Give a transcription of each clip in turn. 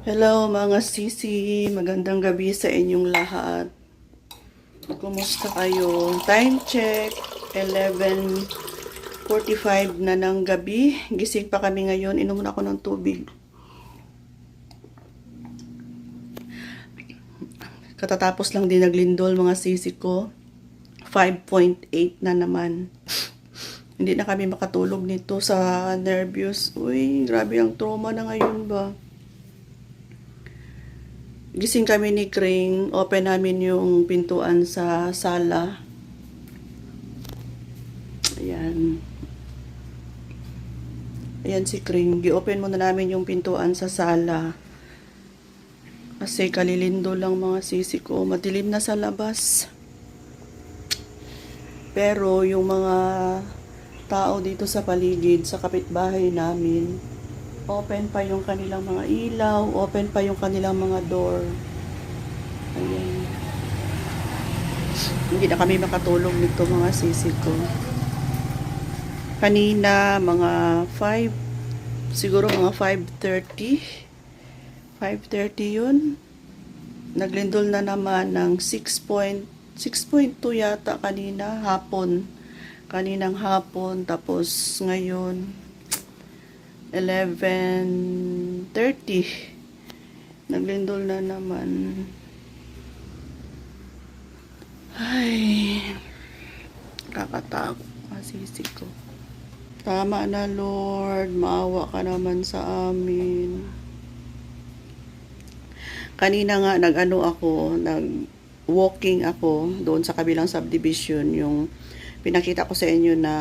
Hello mga sisi, magandang gabi sa inyong lahat. Kumusta kayo? Time check, 11:45 na ng gabi. Gising pa kami ngayon, inom na ako ng tubig. Katatapos lang din naglindol mga sisi ko. 5.8 na naman. Hindi na kami makatulog nito sa nervous. Uy, grabe ang trauma na ngayon ba. Gising kami ni Kring, open namin yung pintuan sa sala. Ayan. Ayan si Kring, gi-open muna namin yung pintuan sa sala. Kasi kalilindo lang mga sisi ko, madilim na sa labas. Pero yung mga tao dito sa paligid, sa kapitbahay namin, open pa yung kanilang mga ilaw, open pa yung kanilang mga door. Ayan. Hindi na kami makatulog nito mga sisi ko. Kanina mga 5, siguro mga 5:30. 5:30 yun. Naglindol na naman ng 6.2 yata kanina, hapon. Kaninang hapon, tapos ngayon 11:30. Naglindol na naman. Ay, kakatakot masisi ko. Tama na Lord, maawa ka naman sa amin. Kanina nga nag-walking ako doon sa kabilang subdivision, yung pinakita ko sa inyo na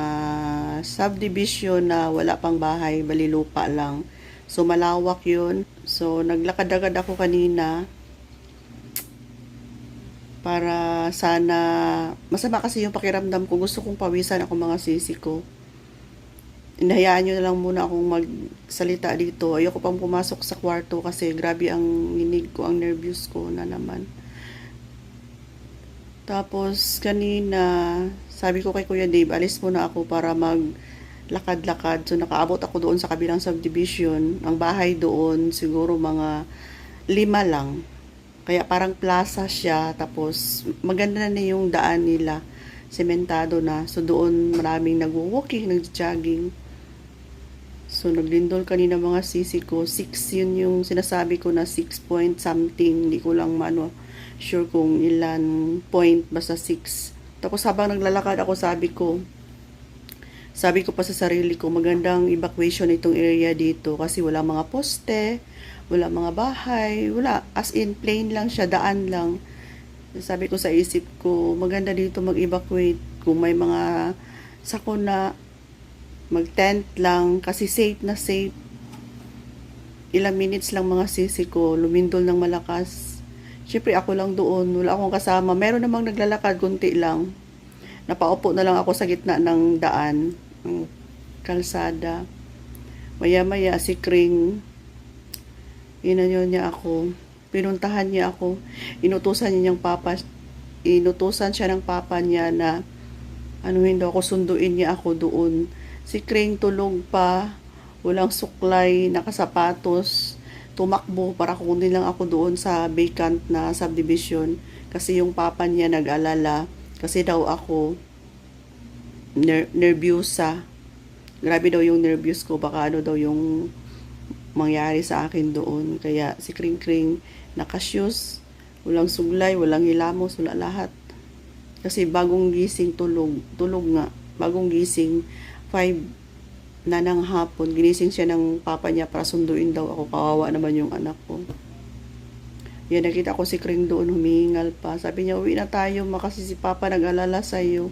subdivision na wala pang bahay, bali lupa lang. So malawak yun. So naglakad-agad ako kanina para sana, masama kasi yung pakiramdam ko, gusto kong pawisan ako mga sisi ko. Inahayaan nyo na lang muna akong magsalita dito. Ayoko pang pumasok sa kwarto kasi grabe ang nginig ko, ang nervous ko na naman. Tapos kanina, sabi ko kay Kuya Dave, alis muna ako para maglakad-lakad. So nakaabot ako doon sa kabilang subdivision. Ang bahay doon siguro mga 5 lang. Kaya parang plaza siya, tapos maganda na yung daan nila, sementado na. So doon maraming nagwo-walking, nag-jogging. So naglindol kanina mga sisi ko, 6 yun yung sinasabi ko na 6 point something, hindi ko lang sure kung ilan point, basta 6. Tapos habang naglalakad ako, sabi ko pa sa sarili ko, magandang evacuation itong area dito kasi wala mga poste, wala mga bahay, wala, as in plain lang siya, daan lang. Sabi ko sa isip ko, maganda dito mag-evacuate kung may mga sakuna, mag-tent lang kasi safe na safe. Ilang minutes lang mga sisi ko, lumindol ng malakas. Siyempre ako lang doon, wala akong kasama. Meron namang naglalakad, kunti lang. Napaupo na lang ako sa gitna ng daan, ng kalsada. Maya-maya si Kring, inanyo niya ako, pinuntahan niya ako, inutusan siya ng papa niya na anuhin daw ako, sunduin niya ako doon. Si Kring tulog pa, walang suklay, nakasapatos, tumakbo para kunin lang ako doon sa vacant na subdivision kasi yung papa niya nag-alala kasi daw ako nervyosa. Grabe daw yung nervous ko, baka ano daw yung mangyari sa akin doon. Kaya si Kring Kring nakashoes, walang suglay, walang hilamos, wala lahat. Kasi bagong gising, tulog nga, bagong gising, 5 na ng hapon, ginising siya ng papa niya para sunduin daw ako, kawawa naman yung anak ko. Yan, nakita ko si Kring doon, humihingal pa. Sabi niya, uwi na tayo, kasi si papa nag-alala sa'yo.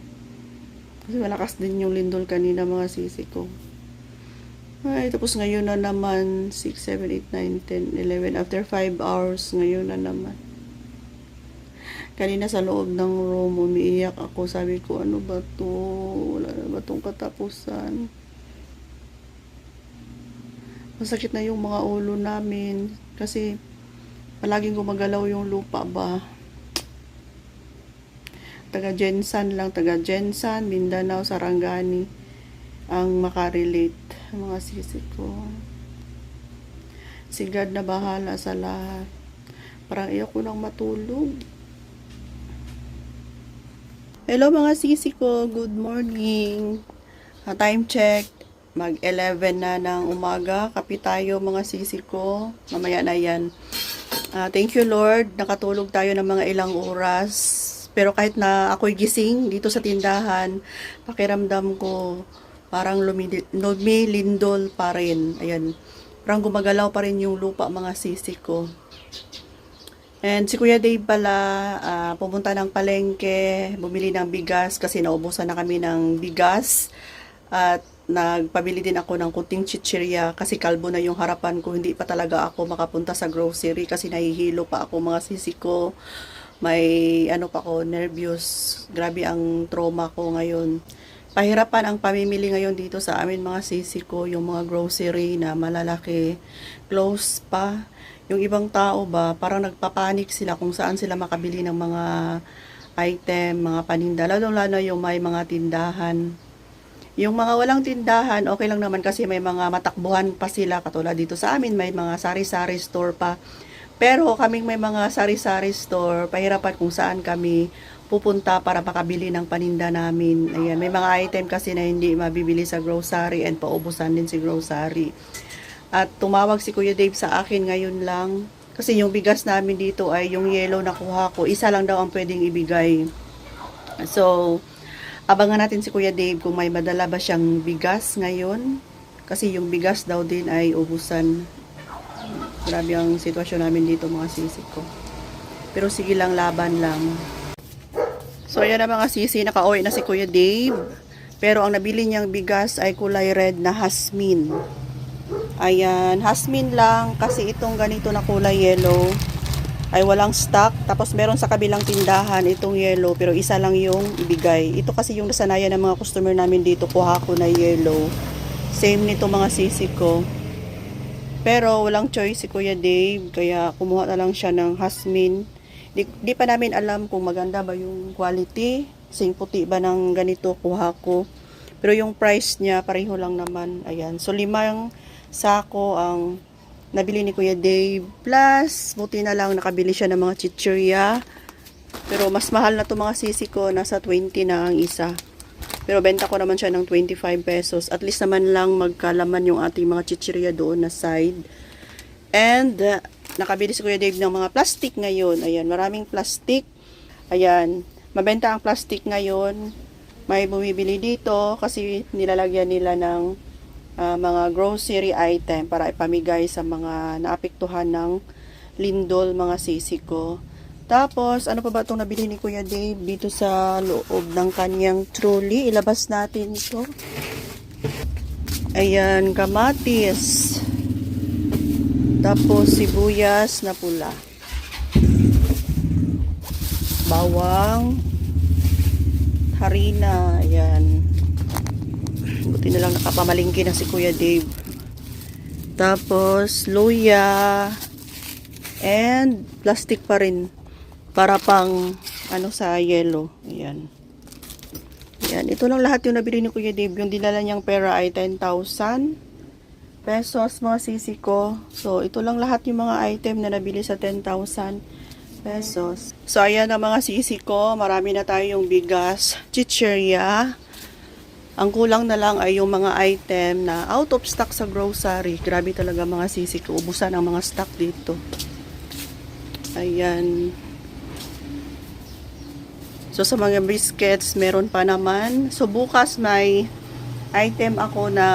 Kasi malakas din yung lindol kanina mga sisi ko. Ay, tapos ngayon na naman, 6, 7, 8, 9, 10, 11, after 5 hours, ngayon na naman. Kanina sa loob ng room, umiiyak ako, sabi ko, ano ba to? Wala na ba tong katapusan? Masakit na yung mga ulo namin, kasi palaging gumagalaw yung lupa ba. Taga Jensan, Mindanao, Sarangani ang makarelate, mga sisi ko. Si God na bahala sa lahat. Parang ayoko nang matulog. Hello mga sisi ko, good morning. Time check, mag-11 na ng umaga. Kape tayo mga sisi ko. Mamaya na yan. Thank you Lord, nakatulog tayo ng mga ilang oras. Pero kahit na ako'y gising dito sa tindahan, pakiramdam ko parang lumilindol pa rin. Ayan, parang gumagalaw pa rin yung lupa mga sisi ko. And si Kuya Dave pala, pumunta ng palengke, bumili ng bigas kasi naubusan na kami ng bigas. At nagpabili din ako ng kunting chichirya kasi kalbo na yung harapan ko. Hindi pa talaga ako makapunta sa grocery kasi nahihilo pa ako mga sisi ko. May ano pa ako, nervous. Grabe ang trauma ko ngayon. Pahirapan ang pamimili ngayon dito sa amin mga sisi ko. Yung mga grocery na malalaki, close pa. Yung ibang tao ba, parang nagpapanik sila kung saan sila makabili ng mga item, mga paninda. Lalo-lalo yung may mga tindahan. Yung mga walang tindahan, okay lang naman kasi may mga matakbuhan pa sila. Katulad dito sa amin, may mga sari-sari store pa. Pero kaming may mga sari-sari store, pahirapan kung saan kami pupunta para makabili ng paninda namin. Ayan, may mga item kasi na hindi mabibili sa grocery and paubusan din si grocery. At tumawag si Kuya Dave sa akin ngayon lang. Kasi yung bigas namin dito ay yung yellow na kuha ko. Isa lang daw ang pwedeng ibigay. So, abangan natin si Kuya Dave kung may madala ba siyang bigas ngayon. Kasi yung bigas daw din ay ubusan. Grabe ang sitwasyon namin dito mga sisi ko. Pero sige lang, laban lang. So, ayan na mga sisi. Nakauwi na si Kuya Dave. Pero ang nabili niyang bigas ay kulay red na Hasmin. Ayan, Hasmin lang kasi itong ganito na kulay yellow ay walang stock. Tapos meron sa kabilang tindahan itong yellow pero isa lang yung ibigay. Ito kasi yung nasanayan ng mga customer namin dito, kuha ko na yellow. Same nito mga sisi ko. Pero walang choice si Kuya Dave kaya kumuha na lang siya ng Hasmin. Di pa namin alam kung maganda ba yung quality. Sing puti ba ng ganito kuha ko. Pero yung price niya pareho lang naman. Ayan, so 5 sako ang nabili ni Kuya Dave. Plus, buti na lang nakabili siya ng mga chichirya. Pero mas mahal na to mga sisi ko. Nasa 20 na ang isa. Pero benta ko naman siya ng 25 pesos. At least naman lang magkalaman yung ating mga chichirya doon na side. And, nakabili si Kuya Dave ng mga plastic ngayon. Ayan, maraming plastic. Ayan, mabenta ang plastic ngayon. May bumibili dito kasi nilalagyan nila ng mga grocery item para ipamigay sa mga naapektuhan ng lindol mga sisi ko. Tapos, ano pa ba itong nabili ni Kuya Dave dito sa loob ng kanyang trolley? Ilabas natin ito. Ayan, kamatis. Tapos, sibuyas na pula. Bawang. Harina. Ayan. Buti na lang nakapamalingki na si Kuya Dave. Tapos, luya. And, plastic pa rin. Para pang, sa yellow. Ayan. Ayan. Ito lang lahat yung nabili ni Kuya Dave. Yung dinala niyang pera ay 10,000 pesos, mga sisi ko. So, ito lang lahat yung mga item na nabili sa 10,000 pesos. So, ayan na mga sisi ko. Marami na tayong bigas. Chichirya. Ang kulang na lang ay yung mga item na out of stock sa grocery. Grabe talaga mga sisi ko. Ubusan ang mga stock dito. Ayan. So sa mga biscuits, meron pa naman. So bukas may item ako na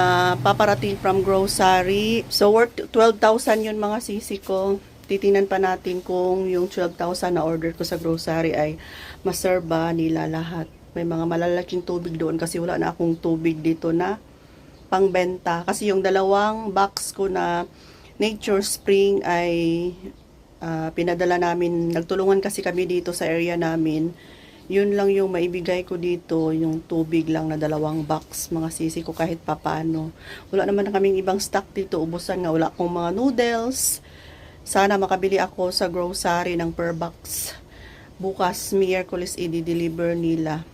paparating from grocery. So worth 12,000 yun mga sisi ko. Titingnan pa natin kung yung 12,000 na order ko sa grocery ay maserve ba nila lahat. May mga malalaking tubig doon kasi wala na akong tubig dito na pangbenta. Kasi yung dalawang box ko na Nature Spring ay pinadala namin. Nagtulungan kasi kami dito sa area namin. Yun lang yung maibigay ko dito, yung tubig lang na 2 box, mga sisi ko kahit papano. Wala naman kaming ibang stock dito, ubusan nga. Wala akong mga noodles. Sana makabili ako sa grocery ng per box. Bukas, Miyerkules, i-deliver nila.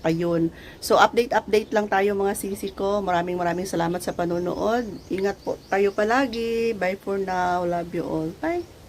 ayun. So, update lang tayo mga sisi ko. Maraming salamat sa panonood. Ingat po tayo palagi. Bye for now. Love you all. Bye.